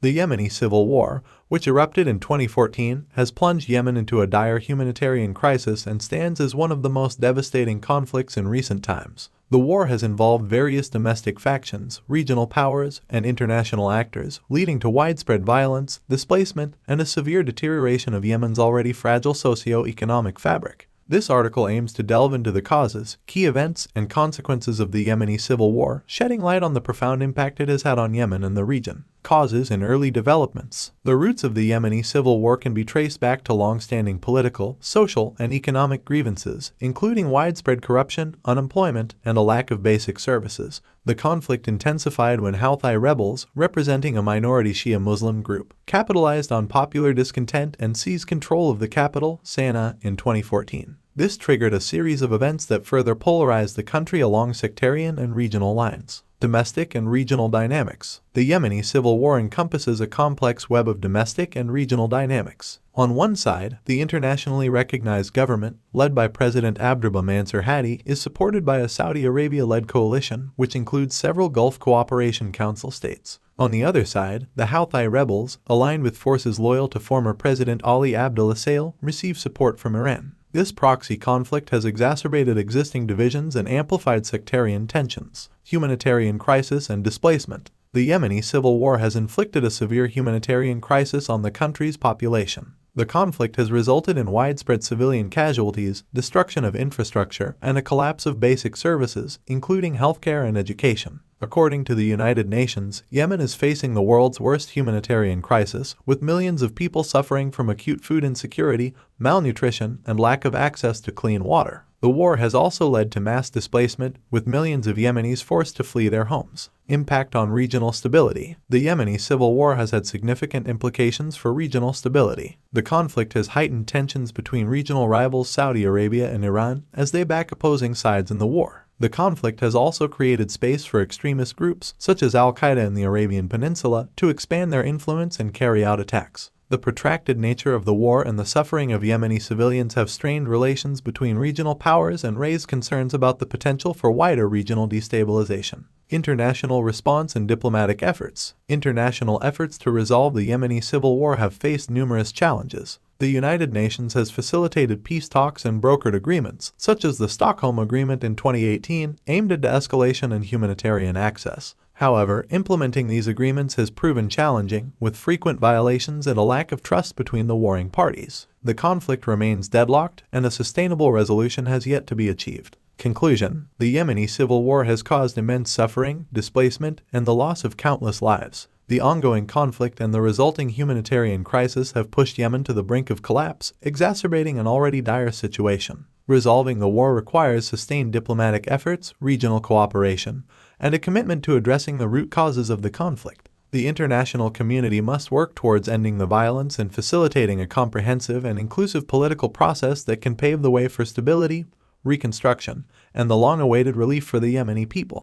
The Yemeni civil war, which erupted in 2014, has plunged Yemen into a dire humanitarian crisis and stands as one of the most devastating conflicts in recent times. The war has involved various domestic factions, regional powers, and international actors, leading to widespread violence, displacement, and a severe deterioration of Yemen's already fragile socio-economic fabric. This article aims to delve into the causes, key events, and consequences of the Yemeni civil war, shedding light on the profound impact it has had on Yemen and the region. Causes and early developments. The roots of the Yemeni civil war can be traced back to long-standing political, social, and economic grievances, including widespread corruption, unemployment, and a lack of basic services. The conflict intensified when Houthi rebels, representing a minority Shia Muslim group, capitalized on popular discontent and seized control of the capital, Sana'a, in 2014. This triggered a series of events that further polarized the country along sectarian and regional lines. Domestic and regional dynamics. The Yemeni civil war encompasses a complex web of domestic and regional dynamics. On one side, the internationally recognized government, led by President Abdrabbuh Mansur Hadi, is supported by a Saudi Arabia-led coalition, which includes several Gulf Cooperation Council states. On the other side, the Houthi rebels, aligned with forces loyal to former President Ali Abdullah Saleh, receive support from Iran. This proxy conflict has exacerbated existing divisions and amplified sectarian tensions. Humanitarian crisis and displacement. The Yemeni civil war has inflicted a severe humanitarian crisis on the country's population. The conflict has resulted in widespread civilian casualties, destruction of infrastructure, and a collapse of basic services, including healthcare and education. According to the United Nations, Yemen is facing the world's worst humanitarian crisis, with millions of people suffering from acute food insecurity, malnutrition, and lack of access to clean water. The war has also led to mass displacement, with millions of Yemenis forced to flee their homes. Impact on regional stability. The Yemeni civil war has had significant implications for regional stability. The conflict has heightened tensions between regional rivals Saudi Arabia and Iran as they back opposing sides in the war. The conflict has also created space for extremist groups, such as Al-Qaeda in the Arabian Peninsula, to expand their influence and carry out attacks. The protracted nature of the war and the suffering of Yemeni civilians have strained relations between regional powers and raised concerns about the potential for wider regional destabilization. International response and diplomatic efforts. International efforts to resolve the Yemeni civil war have faced numerous challenges. The United Nations has facilitated peace talks and brokered agreements, such as the Stockholm Agreement in 2018, aimed at de-escalation and humanitarian access. However, implementing these agreements has proven challenging, with frequent violations and a lack of trust between the warring parties. The conflict remains deadlocked, and a sustainable resolution has yet to be achieved. Conclusion. The Yemeni civil war has caused immense suffering, displacement, and the loss of countless lives. The ongoing conflict and the resulting humanitarian crisis have pushed Yemen to the brink of collapse, exacerbating an already dire situation. Resolving the war requires sustained diplomatic efforts, regional cooperation, and a commitment to addressing the root causes of the conflict. The international community must work towards ending the violence and facilitating a comprehensive and inclusive political process that can pave the way for stability, reconstruction, and the long-awaited relief for the Yemeni people.